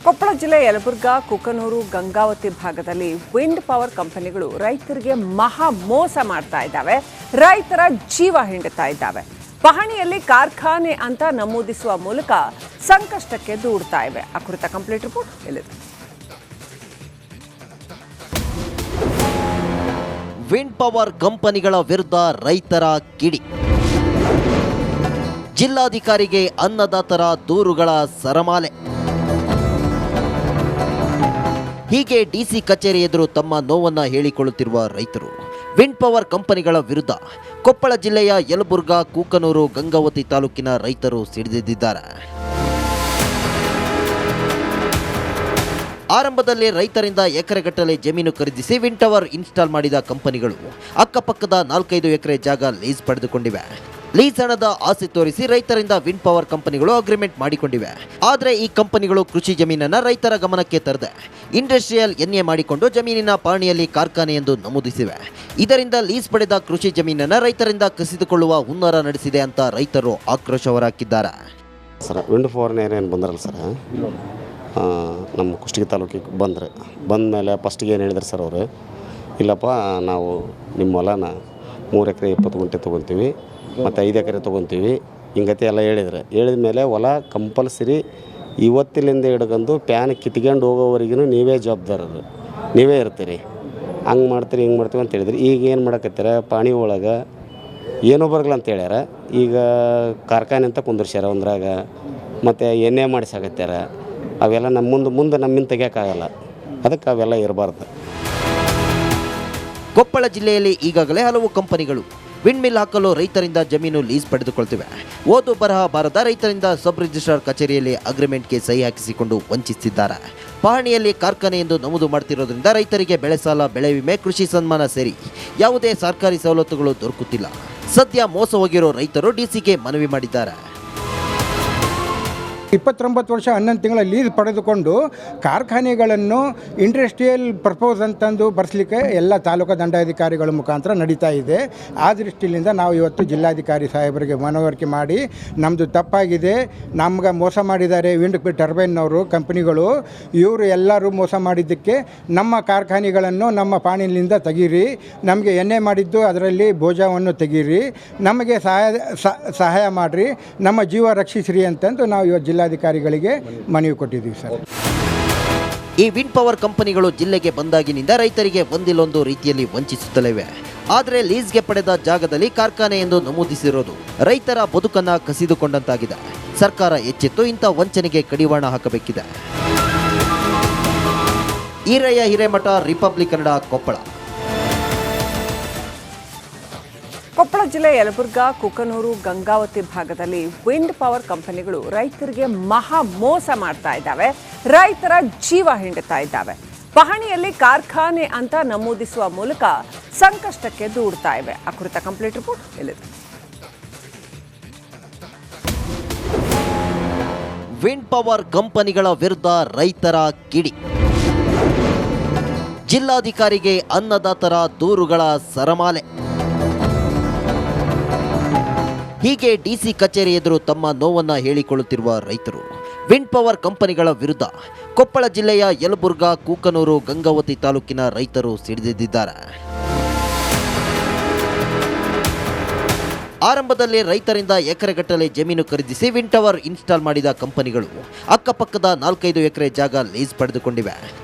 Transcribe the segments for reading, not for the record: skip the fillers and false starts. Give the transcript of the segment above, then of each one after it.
ಕೊಪ್ಪಳ ಜಿಲ್ಲೆ ಯಲಬುರ್ಗಾ, ಕುಕನೂರು, ಗಂಗಾವತಿ ಭಾಗದಲ್ಲಿ wind power ಕಂಪನಿಗಳು ರೈತರಿಗೆ ಮಹಾ ಮೋಸ ಮಾಡ್ತಾ ಇದ್ದಾವೆ. ರೈತರ ಜೀವ ಹಿಂಡುತ್ತಾ ಇದ್ದಾವೆ. ಪಹಣಿಯಲ್ಲಿ ಕಾರ್ಖಾನೆ ಅಂತ ನಮೂದಿಸುವ ಮೂಲಕ ಸಂಕಷ್ಟಕ್ಕೆ ದೂಡ್ತಾ ಇವೆ. ಆ ಕುರಿತ ಕಂಪ್ಲೀಟ್ ರಿಪೋರ್ಟ್ ಇಲ್ಲಿದೆ. ವಿಂಡ್ ಪವರ್ ಕಂಪನಿಗಳ ವಿರುದ್ಧ ರೈತರ ಕಿಡಿ. ಜಿಲ್ಲಾಧಿಕಾರಿಗೆ ಅನ್ನದಾತರ ದೂರುಗಳ ಸರಮಾಲೆ. ಹೀಗೆ ಡಿಸಿ ಕಚೇರಿ ಎದುರು ತಮ್ಮ ನೋವನ್ನ ಹೇಳಿಕೊಳ್ಳುತ್ತಿರುವ ರೈತರು ವಿಂಡ್ ಪವರ್ ಕಂಪನಿಗಳ ವಿರುದ್ಧ ಕೊಪ್ಪಳ ಜಿಲ್ಲೆಯ ಯಲಬುರ್ಗಾ, ಕುಕನೂರು, ಗಂಗಾವತಿ ತಾಲೂಕಿನ ರೈತರು ಸಿಡಿದಿದ್ದಾರೆ. ಆರಂಭದಲ್ಲಿ ರೈತರಿಂದ ಎಕರೆಗಟ್ಟಲೆ ಜಮೀನು ಖರೀದಿಸಿ ವಿಂಡ್ ಟವರ್ ಇನ್ಸ್ಟಾಲ್ ಮಾಡಿದ ಕಂಪನಿಗಳು ಅಕ್ಕಪಕ್ಕದ 4-5 ಎಕರೆ ಜಾಗ ಲೀಸ್ ಪಡೆದುಕೊಂಡಿವೆ. ಲೀಸ್ ಹಣದ ಆಸೆ ತೋರಿಸಿ ರೈತರಿಂದ ವಿಂಡ್ ಪವರ್ ಕಂಪನಿಗಳು ಅಗ್ರಿಮೆಂಟ್ ಮಾಡಿಕೊಂಡಿವೆ. ಆದರೆ ಈ ಕಂಪನಿಗಳು ಕೃಷಿ ಜಮೀನನ್ನು ರೈತರ ಗಮನಕ್ಕೆ ತರದೆ ಇಂಡಸ್ಟ್ರಿಯಲ್ ಎನ್ಎ ಮಾಡಿಕೊಂಡು ಜಮೀನಿನ ಪಹಣಿಯಲ್ಲಿ ಕಾರ್ಖಾನೆ ಎಂದು ನಮೂದಿಸಿವೆ. ಇದರಿಂದ ಲೀಸ್ ಪಡೆದ ಕೃಷಿ ಜಮೀನನ್ನು ರೈತರಿಂದ ಕಸಿದುಕೊಳ್ಳುವ ಹುನ್ನಾರ ನಡೆಸಿದೆ ಅಂತ ರೈತರು ಆಕ್ರೋಶ ಹೊರಹಾಕಿದ್ದಾರೆ. ಸರ್, ವಿಂಡ್ ಪವರ್ ಏನೇನು ಬಂದ್ರಲ್ಲ ಸರ್, ನಮ್ಮ ಕುಷ್ಟಗಿ ತಾಲೂಕಿಗೆ ಬಂದ ಮೇಲೆ ಫಸ್ಟಿಗೆ ಏನು ಹೇಳಿದ್ರು ಸರ್ ಅವರು, ಇಲ್ಲಪ್ಪ ನಾವು ನಿಮ್ಮ ಹೊಲನ 3 ಎಕರೆ 20 ಗುಂಟೆ ತೊಗೊತೀವಿ ಮತ್ತು 5 ಎಕರೆ ತೊಗೊತೀವಿ, ಹಿಂಗತಿ ಎಲ್ಲ ಹೇಳಿದ ಮೇಲೆ ಹೊಲ ಕಂಪಲ್ಸರಿ ಇವತ್ತಿಲಿಂದ ಹಿಡ್ಕೊಂಡು ಪ್ಯಾನ್ ಕಿತ್ಕೊಂಡು ಹೋಗೋವರೆಗೂ ನೀವೇ ಜವಾಬ್ದಾರರು, ನೀವೇ ಇರ್ತೀರಿ, ಹಂಗೆ ಮಾಡ್ತೀರಿ ಹಿಂಗೆ ಮಾಡ್ತೀವಿ ಅಂತ ಹೇಳಿದ್ರಿ. ಈಗ ಏನು ಮಾಡಕತ್ತಾರೆ, ಪಾಣಿ ಒಳಗೆ ಏನೂ ಬರಲ್ಲ ಅಂತ ಹೇಳ್ಯಾರ. ಈಗ ಕಾರ್ಖಾನೆ ಅಂತ ಕುಂದಿರ್ಸ್ಯಾರ ಒಂದ್ರಾಗ, ಮತ್ತು ಎಣ್ಣೆ ಮಾಡಿಸಾಕತ್ಯಾರ. ಅವೆಲ್ಲ ನಮ್ಮ ಮುಂದೆ ನಮ್ಮಿಂದ ತೆಗಿಯೋಕ್ಕಾಗಲ್ಲ. ಅದಕ್ಕೆ ಅವೆಲ್ಲ ಇರಬಾರ್ದು. ಕೊಪ್ಪಳ ಜಿಲ್ಲೆಯಲ್ಲಿ ಈಗಾಗಲೇ ಹಲವು ಕಂಪನಿಗಳು ವಿಂಡ್ ಮಿಲ್ ಹಾಕಲು ರೈತರಿಂದ ಜಮೀನು ಲೀಸ್ ಪಡೆದುಕೊಳ್ತಿವೆ. ಓದು ಬರಹ ಬಾರದ ರೈತರಿಂದ ಸಬ್ ರಿಜಿಸ್ಟ್ರಾರ್ ಕಚೇರಿಯಲ್ಲಿ ಅಗ್ರಿಮೆಂಟ್ಗೆ ಸಹಿ ಹಾಕಿಸಿಕೊಂಡು ವಂಚಿಸಿದ್ದಾರೆ. ಪಹಣಿಯಲ್ಲಿ ಕಾರ್ಖಾನೆ ಎಂದು ನಮೂದು ಮಾಡ್ತಿರೋದ್ರಿಂದ ರೈತರಿಗೆ ಬೆಳೆ ಸಾಲ, ಬೆಳೆ ವಿಮೆ, ಕೃಷಿ ಸನ್ಮಾನ ಸೇರಿ ಯಾವುದೇ ಸರ್ಕಾರಿ ಸವಲತ್ತುಗಳು ದೊರಕುತ್ತಿಲ್ಲ. ಸದ್ಯ ಮೋಸ ಹೋಗಿರೋ ರೈತರು ಡಿಸಿಗೆ ಮನವಿ ಮಾಡಿದ್ದಾರೆ. 29 ವರ್ಷ 11 ತಿಂಗಳ ಲೀಸ್ ಪಡೆದುಕೊಂಡು ಕಾರ್ಖಾನೆಗಳನ್ನು ಇಂಡಸ್ಟ್ರಿಯಲ್ ಪರ್ಪೋಸ್ ಅಂತಂದು ಬರೆಸಲಿಕ್ಕೆ ಎಲ್ಲ ತಾಲೂಕು ದಂಡಾಧಿಕಾರಿಗಳ ಮುಖಾಂತರ ನಡೀತಾ ಇದೆ. ಆ ದೃಷ್ಟಿಯಿಂದ ನಾವು ಇವತ್ತು ಜಿಲ್ಲಾಧಿಕಾರಿ ಸಾಹೇಬರಿಗೆ ಮನವರಿಕೆ ಮಾಡಿ ನಮ್ಮದು ತಪ್ಪಾಗಿದೆ, ನಮ್ಗೆ ಮೋಸ ಮಾಡಿದ್ದಾರೆ ವಿಂಡ್ ಟರ್ಬೈನ್ನವರು ಕಂಪ್ನಿಗಳು, ಇವರು ಎಲ್ಲರೂ ಮೋಸ ಮಾಡಿದ್ದಕ್ಕೆ ನಮ್ಮ ಕಾರ್ಖಾನೆಗಳನ್ನು ನಮ್ಮ ಪಾಣಿನಿಂದ ತೆಗೀರಿ, ನಮಗೆ ಎಣ್ಣೆ ಮಾಡಿದ್ದು ಅದರಲ್ಲಿ ಭೋಜವನ್ನು ತೆಗೀರಿ, ನಮಗೆ ಸಹಾಯ ಮಾಡಿರಿ, ನಮ್ಮ ಜೀವ ರಕ್ಷಿಸ್ರಿ ಅಂತಂದು ನಾವು ಇವತ್ತು ಜಿಲ್ಲಾಧಿಕಾರಿಗಳಿಗೆ ಮನವಿ ಕೊಟ್ಟಿದ್ದೀವಿ ಸರ್. ಈ ವಿಂಡ್ ಪವರ್ ಕಂಪನಿಗಳು ಜಿಲ್ಲೆಗೆ ಬಂದಾಗಿನಿಂದ ರೈತರಿಗೆ ಒಂದಿಲ್ಲೊಂದು ರೀತಿಯಲ್ಲಿ ವಂಚಿಸುತ್ತಲಿವೆ. ಆದರೆ ಲೀಸ್ಗೆ ಪಡೆದ ಜಾಗದಲ್ಲಿ ಕಾರ್ಖಾನೆ ಎಂದು ನಮೂದಿಸಿರೋದು ರೈತರ ಬದುಕನ್ನ ಕಸಿದುಕೊಂಡಂತಾಗಿದೆ. ಸರ್ಕಾರ ಎಚ್ಚೆತ್ತು ಇಂಥ ವಂಚನೆಗೆ ಕಡಿವಾಣ ಹಾಕಬೇಕಿದೆ. ಈರಯ್ಯ ಹಿರೇಮಠ, ರಿಪಬ್ಲಿಕ್ ಕನ್ನಡ, ಕೊಪ್ಪಳ. ಕೊಪ್ಪಳ ಜಿಲ್ಲೆ ಯಲಬುರ್ಗಾ, ಕುಕನೂರು, ಗಂಗಾವತಿ ಭಾಗದಲ್ಲಿ ವಿಂಡ್ ಪವರ್ ಕಂಪನಿಗಳು ರೈತರಿಗೆ ಮಹಾ ಮೋಸ ಮಾಡ್ತಾ ಇದ್ದಾವೆ. ರೈತರ ಜೀವ ಹಿಂಡುತ್ತಾ ಇದ್ದಾವೆ. ಪಹಣಿಯಲ್ಲಿ ಕಾರ್ಖಾನೆ ಅಂತ ನಮೂದಿಸುವ ಮೂಲಕ ಸಂಕಷ್ಟಕ್ಕೆ ದೂಡ್ತಾ ಇವೆ. ಆ ಕುರಿತ ಕಂಪ್ಲೀಟ್ ರಿಪೋರ್ಟ್ ಇಲ್ಲಿದೆ. ವಿಂಡ್ ಪವರ್ ಕಂಪನಿಗಳ ವಿರುದ್ಧ ರೈತರ ಕಿಡಿ. ಜಿಲ್ಲಾಧಿಕಾರಿಗೆ ಅನ್ನದಾತರ ದೂರುಗಳ ಸರಮಾಲೆ. ಹೀಗೆ ಡಿಸಿ ಕಚೇರಿ ಎದುರು ತಮ್ಮ ನೋವನ್ನ ಹೇಳಿಕೊಳ್ಳುತ್ತಿರುವ ರೈತರು ವಿಂಡ್ ಪವರ್ ಕಂಪನಿಗಳ ವಿರುದ್ಧ ಕೊಪ್ಪಳ ಜಿಲ್ಲೆಯ ಯಲಬುರ್ಗಾ, ಕುಕನೂರು, ಗಂಗಾವತಿ ತಾಲೂಕಿನ ರೈತರು ಸಿಡಿದಿದ್ದಾರೆ. ಆರಂಭದಲ್ಲಿ ರೈತರಿಂದ ಎಕರೆಗಟ್ಟಲೆ ಜಮೀನು ಖರೀದಿಸಿ ವಿಂಡ್ ಟವರ್ ಇನ್ಸ್ಟಾಲ್ ಮಾಡಿದ ಕಂಪನಿಗಳು ಅಕ್ಕಪಕ್ಕದ 4-5 ಎಕರೆ ಜಾಗ ಲೀಸ್ ಪಡೆದುಕೊಂಡಿವೆ.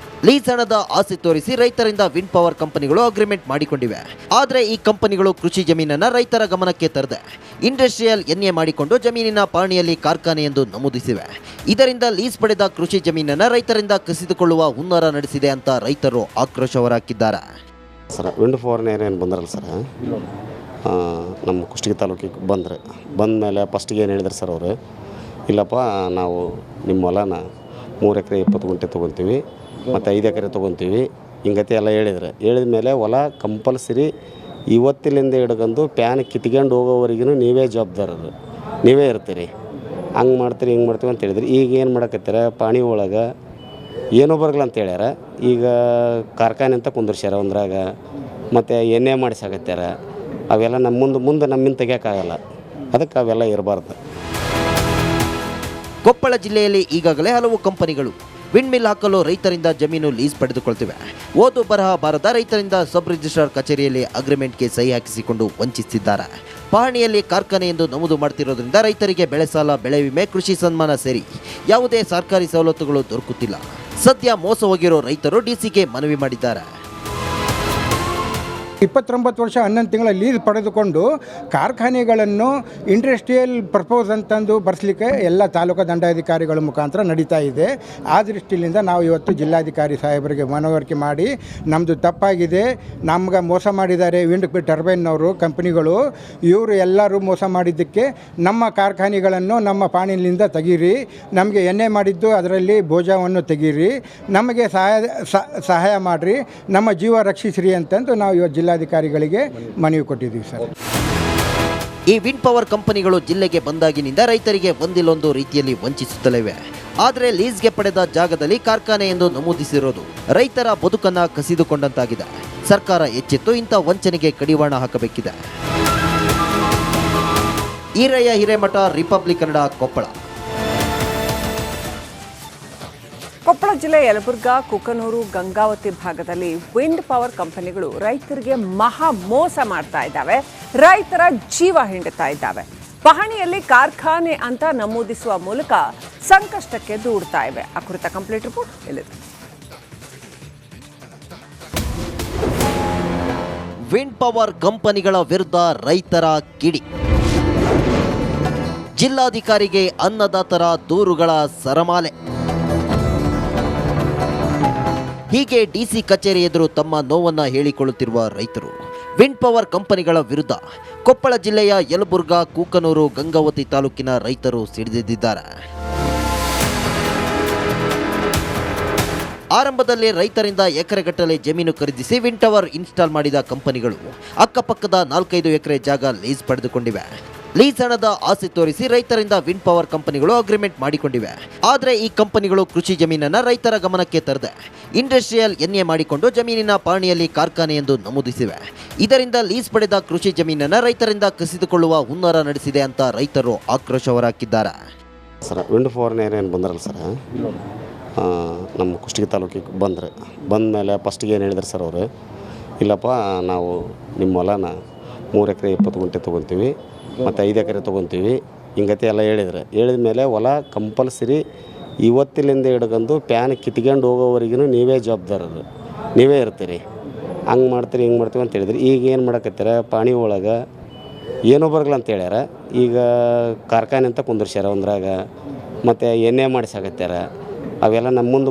ಲೀಸ್ ಹಣದ ಆಸೆ ತೋರಿಸಿ ರೈತರಿಂದ ವಿಂಡ್ ಪವರ್ ಕಂಪನಿಗಳು ಅಗ್ರಿಮೆಂಟ್ ಮಾಡಿಕೊಂಡಿವೆ. ಆದರೆ ಈ ಕಂಪನಿಗಳು ಕೃಷಿ ಜಮೀನನ್ನು ರೈತರ ಗಮನಕ್ಕೆ ತರದೆ ಇಂಡಸ್ಟ್ರಿಯಲ್ ಎನ್ಎ ಮಾಡಿಕೊಂಡು ಜಮೀನಿನ ಪಹಣಿಯಲ್ಲಿ ಕಾರ್ಖಾನೆ ಎಂದು ನಮೂದಿಸಿವೆ. ಇದರಿಂದ ಲೀಸ್ ಪಡೆದ ಕೃಷಿ ಜಮೀನನ್ನು ರೈತರಿಂದ ಕಸಿದುಕೊಳ್ಳುವ ಹುನ್ನಾರ ನಡೆಸಿದೆ ಅಂತ ರೈತರು ಆಕ್ರೋಶ ಹೊರಹಾಕಿದ್ದಾರೆ. ಸರ್, ವಿಂಡ್ ಪವರ್ ಏನೇನು ಬಂದ್ರಲ್ಲ ಸರ್, ನಮ್ಮ ಕುಷ್ಟಗಿ ತಾಲೂಕಿಗೆ ಬಂದ ಮೇಲೆ ಫಸ್ಟಿಗೆ ಏನು ಹೇಳಿದ್ರು ಸರ್ ಅವರು, ಇಲ್ಲಪ್ಪ ನಾವು ನಿಮ್ಮ ಹೊಲನ 3 ಎಕರೆ 20 ಗುಂಟೆ ತೊಗೊತೀವಿ ಮತ್ತು 5 ಎಕರೆ ತೊಗೊತೀವಿ, ಹಿಂಗತಿ ಎಲ್ಲ ಹೇಳಿದ ಮೇಲೆ ಹೊಲ ಕಂಪಲ್ಸರಿ ಇವತ್ತಿಲಿಂದ ಹಿಡ್ಕೊಂಡು ಪ್ಯಾನ್ ಕಿತ್ಕೊಂಡು ಹೋಗೋವರೆಗೂ ನೀವೇ ಜವಾಬ್ದಾರರು, ನೀವೇ ಇರ್ತೀರಿ, ಹಂಗೆ ಮಾಡ್ತೀರಿ ಹಿಂಗೆ ಮಾಡ್ತೀವಿ ಅಂತ ಹೇಳಿದ್ರಿ. ಈಗ ಏನು ಮಾಡಕತ್ತಾರೆ, ಪಾಣಿ ಒಳಗೆ ಏನೂ ಬರಲ್ಲ ಅಂತ ಹೇಳ್ಯಾರ. ಈಗ ಕಾರ್ಖಾನೆ ಅಂತ ಕುಂದಿರ್ಸ್ಯಾರ ಒಂದ್ರಾಗ, ಮತ್ತು ಎಣ್ಣೆ ಮಾಡಿಸಾಕತ್ಯಾರ. ಅವೆಲ್ಲ ನಮ್ಮ ಮುಂದೆ ನಮ್ಮಿಂದ ತೆಗಿಯೋಕ್ಕಾಗಲ್ಲ. ಅದಕ್ಕೆ ಅವೆಲ್ಲ ಇರಬಾರ್ದು. ಕೊಪ್ಪಳ ಜಿಲ್ಲೆಯಲ್ಲಿ ಈಗಾಗಲೇ ಹಲವು ಕಂಪನಿಗಳು ವಿಂಡ್ ಮಿಲ್ ಹಾಕಲು ರೈತರಿಂದ ಜಮೀನು ಲೀಸ್ ಪಡೆದುಕೊಳ್ತಿವೆ. ಓದು ಬರಹ ಬಾರದ ರೈತರಿಂದ ಸಬ್ ರಿಜಿಸ್ಟ್ರಾರ್ ಕಚೇರಿಯಲ್ಲಿ ಅಗ್ರಿಮೆಂಟ್ಗೆ ಸಹಿ ಹಾಕಿಸಿಕೊಂಡು ವಂಚಿಸಿದ್ದಾರೆ. ಪಹಣಿಯಲ್ಲಿ ಕಾರ್ಖಾನೆ ಎಂದು ನಮೂದು ಮಾಡ್ತಿರೋದ್ರಿಂದ ರೈತರಿಗೆ ಬೆಳೆ ಸಾಲ, ಬೆಳೆ ವಿಮೆ, ಕೃಷಿ ಸನ್ಮಾನ ಸೇರಿ ಯಾವುದೇ ಸರ್ಕಾರಿ ಸವಲತ್ತುಗಳು ದೊರಕುತ್ತಿಲ್ಲ. ಸದ್ಯ ಮೋಸ ಹೋಗಿರೋ ರೈತರು ಡಿಸಿಗೆ ಮನವಿ ಮಾಡಿದ್ದಾರೆ. 29 ವರ್ಷ 11 ತಿಂಗಳ ಲೀಸ್ ಪಡೆದುಕೊಂಡು ಕಾರ್ಖಾನೆಗಳನ್ನು ಇಂಡಸ್ಟ್ರಿಯಲ್ ಪರ್ಪೋಸ್ ಅಂತಂದು ಬರೆಸಲಿಕ್ಕೆ ಎಲ್ಲ ತಾಲೂಕು ದಂಡಾಧಿಕಾರಿಗಳ ಮುಖಾಂತರ ನಡೀತಾ ಇದೆ. ಆ ದೃಷ್ಟಿಯಿಂದ ನಾವು ಇವತ್ತು ಜಿಲ್ಲಾಧಿಕಾರಿ ಸಾಹೇಬರಿಗೆ ಮನವರಿಕೆ ಮಾಡಿ ನಮ್ಮದು ತಪ್ಪಾಗಿದೆ, ನಮ್ಗೆ ಮೋಸ ಮಾಡಿದ್ದಾರೆ ವಿಂಡ್ ಟರ್ಬೈನ್ನವರು ಕಂಪ್ನಿಗಳು, ಇವರು ಎಲ್ಲರೂ ಮೋಸ ಮಾಡಿದ್ದಕ್ಕೆ ನಮ್ಮ ಕಾರ್ಖಾನೆಗಳನ್ನು ನಮ್ಮ ಪಾಣಿನಿಂದ ತೆಗೀರಿ, ನಮಗೆ ಎಣ್ಣೆ ಮಾಡಿದ್ದು ಅದರಲ್ಲಿ ಭೋಜವನ್ನು ತೆಗೀರಿ, ನಮಗೆ ಸಹಾಯ ಮಾಡಿರಿ, ನಮ್ಮ ಜೀವ ರಕ್ಷಿಸ್ರಿ ಅಂತಂದು ನಾವು ಇವತ್ತು ಜಿಲ್ಲಾಧಿಕಾರಿಗಳಿಗೆ ಮನವಿ ಕೊಟ್ಟಿದ್ದೀವಿ ಸರ್. ಈ ವಿಂಡ್ ಪವರ್ ಕಂಪನಿಗಳು ಜಿಲ್ಲೆಗೆ ಬಂದಾಗಿನಿಂದ ರೈತರಿಗೆ ಒಂದಿಲ್ಲೊಂದು ರೀತಿಯಲ್ಲಿ ವಂಚಿಸುತ್ತಲಿವೆ. ಆದರೆ ಲೀಸ್ಗೆ ಪಡೆದ ಜಾಗದಲ್ಲಿ ಕಾರ್ಖಾನೆ ಎಂದು ನಮೂದಿಸಿರೋದು ರೈತರ ಬದುಕನ್ನ ಕಸಿದುಕೊಂಡಂತಾಗಿದೆ. ಸರ್ಕಾರ ಎಚ್ಚೆತ್ತು ಇಂಥ ವಂಚನೆಗೆ ಕಡಿವಾಣ ಹಾಕಬೇಕಿದೆ. ಈರಯ್ಯ ಹಿರೇಮಠ, ರಿಪಬ್ಲಿಕ್ ಕನ್ನಡ, ಕೊಪ್ಪಳ. ಕೊಪ್ಪಳ ಜಿಲ್ಲೆ ಯಲಬುರ್ಗಾ, ಕುಕನೂರು, ಗಂಗಾವತಿ ಭಾಗದಲ್ಲಿ ವಿಂಡ್ ಪವರ್ ಕಂಪನಿಗಳು ರೈತರಿಗೆ ಮಹಾ ಮೋಸ ಮಾಡ್ತಾ ಇದ್ದಾವೆ. ರೈತರ ಜೀವ ಹಿಂಡುತ್ತಾ ಇದ್ದಾವೆ. ಪಹಣಿಯಲ್ಲಿ ಕಾರ್ಖಾನೆ ಅಂತ ನಮೂದಿಸುವ ಮೂಲಕ ಸಂಕಷ್ಟಕ್ಕೆ ದೂಡ್ತಾ ಇವೆ. ಆ ಕುರಿತ ಕಂಪ್ಲೀಟ್ ರಿಪೋರ್ಟ್ ಇಲ್ಲಿದೆ. ವಿಂಡ್ ಪವರ್ ಕಂಪನಿಗಳ ವಿರುದ್ಧ ರೈತರ ಕಿಡಿ. ಜಿಲ್ಲಾಧಿಕಾರಿಗೆ ಅನ್ನದಾತರ ದೂರುಗಳ ಸರಮಾಲೆ. ಹೀಗೆ ಡಿಸಿ ಕಚೇರಿ ಎದುರು ತಮ್ಮ ನೋವನ್ನ ಹೇಳಿಕೊಳ್ಳುತ್ತಿರುವ ರೈತರು ವಿಂಡ್ ಪವರ್ ಕಂಪನಿಗಳ ವಿರುದ್ಧ ಕೊಪ್ಪಳ ಜಿಲ್ಲೆಯ ಯಲಬುರ್ಗಾ, ಕೂಕನೂರು, ಗಂಗಾವತಿ ತಾಲೂಕಿನ ರೈತರು ಸಿಡಿದೆದ್ದಿದ್ದಾರೆ. ಆರಂಭದಲ್ಲಿ ರೈತರಿಂದ ಎಕರೆಗಟ್ಟಲೆ ಜಮೀನು ಖರೀದಿಸಿ ವಿಂಡ್ ಟವರ್ ಇನ್ಸ್ಟಾಲ್ ಮಾಡಿದ ಕಂಪನಿಗಳು ಅಕ್ಕಪಕ್ಕದ 4-5 ಎಕರೆ ಜಾಗ ಲೀಸ್ ಪಡೆದುಕೊಂಡಿವೆ. ಲೀಸ್ ಹಣದ ಆಸೆ ತೋರಿಸಿ ರೈತರಿಂದ ವಿಂಡ್ ಪವರ್ ಕಂಪನಿಗಳು ಅಗ್ರಿಮೆಂಟ್ ಮಾಡಿಕೊಂಡಿವೆ. ಆದರೆ ಈ ಕಂಪನಿಗಳು ಕೃಷಿ ಜಮೀನನ್ನು ರೈತರ ಗಮನಕ್ಕೆ ತರದೆ ಇಂಡಸ್ಟ್ರಿಯಲ್ ಎನ್ಎ ಮಾಡಿಕೊಂಡು ಜಮೀನಿನ ಪಹಣಿಯಲ್ಲಿ ಕಾರ್ಖಾನೆ ಎಂದು ನಮೂದಿಸಿವೆ. ಇದರಿಂದ ಲೀಸ್ ಪಡೆದ ಕೃಷಿ ಜಮೀನನ್ನು ರೈತರಿಂದ ಕಸಿದುಕೊಳ್ಳುವ ಹುನ್ನಾರ ನಡೆಸಿದೆ ಅಂತ ರೈತರು ಆಕ್ರೋಶ ಹೊರಹಾಕಿದ್ದಾರೆ. ಸರ್, ವಿಂಡ್ ಪವರ್ ಏನು ಬಂದ್ರಲ್ಲ ಸರ್, ನಮ್ಮ ಕುಷ್ಟಗಿ ತಾಲೂಕಿಗೆ ಬಂದ ಮೇಲೆ ಫಸ್ಟಿಗೆ ಏನು ಹೇಳಿದ್ರು ಸರ್ ಅವರು, ಇಲ್ಲಪ್ಪ ನಾವು ನಿಮ್ಮ ಹೊಲನ 3 ಎಕರೆ 20 ಗುಂಟೆ ತೊಗೊತೀವಿ ಮತ್ತು 5 ಎಕರೆ ತೊಗೊತೀವಿ, ಹಿಂಗತಿ ಎಲ್ಲ ಹೇಳಿದ ಮೇಲೆ ಹೊಲ ಕಂಪಲ್ಸರಿ ಇವತ್ತಿಲಿಂದ ಹಿಡ್ಕೊಂಡು ಪ್ಯಾನ್ ಕಿತ್ಕೊಂಡು ಹೋಗೋವರೆಗೂ ನೀವೇ ಜವಾಬ್ದಾರರು, ನೀವೇ ಇರ್ತೀರಿ, ಹಂಗೆ ಮಾಡ್ತೀರಿ ಹಿಂಗೆ ಮಾಡ್ತೀವಿ ಅಂತ ಹೇಳಿದ್ರಿ. ಈಗ ಏನು ಮಾಡಕತ್ತಾರೆ, ಪಾಣಿ ಒಳಗೆ ಏನೂ ಬರಲ್ಲ ಅಂತ ಹೇಳ್ಯಾರ. ಈಗ ಕಾರ್ಖಾನೆ ಅಂತ ಕುಂದಿರ್ಸ್ಯಾರ ಒಂದ್ರಾಗ, ಮತ್ತು ಎಣ್ಣೆ ಮಾಡಿಸಾಕತ್ಯಾರ. ಅವೆಲ್ಲ ನಮ್ಮ ಮುಂದೆ